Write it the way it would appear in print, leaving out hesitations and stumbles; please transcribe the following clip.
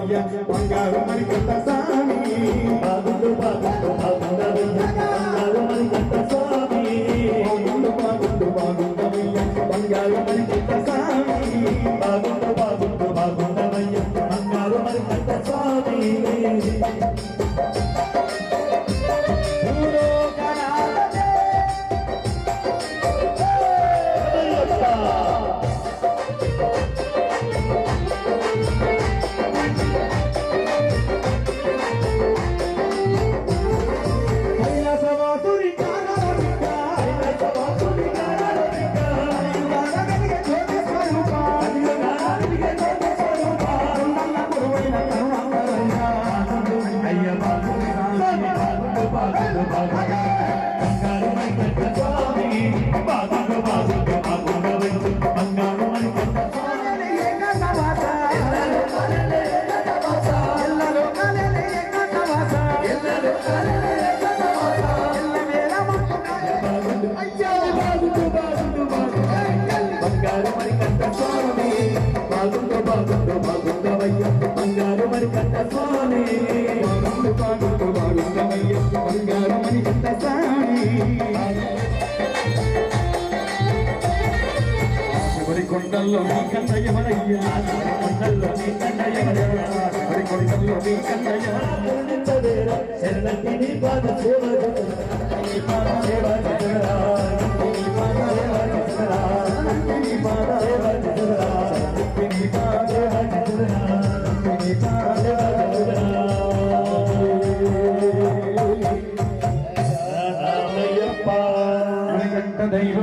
బాగుండవయ్యా బంగారు మణికంఠ స్వామి బాగుండు బాగుండు బాగుండవయ్యా బంగారు మణికంఠ స్వామి బాగుండు బాగుండు బాగుండవయ్యా బంగారు మణికంఠ స్వామి బాగుండు బాగుండు బాగుండవయ్యా బంగారు మణికంఠ స్వామి బంగారు మణికంఠ స్వామి బాగుండు బాగుండు బాగుండవయ్య బంగారు మణికంఠ స్వామి బాగుండు బాగుండు బాగుండవయ్య బంగారు మణికంఠ స్వామి శబరి కొండల్లో నీ కన్నయ్యమనయ్యా కొండల్లో నీ కన్నయ్యమనయ్యా శబరి కొండల్లో నీ కన్నయ్య శరణి నీ పాద సేవ దైవం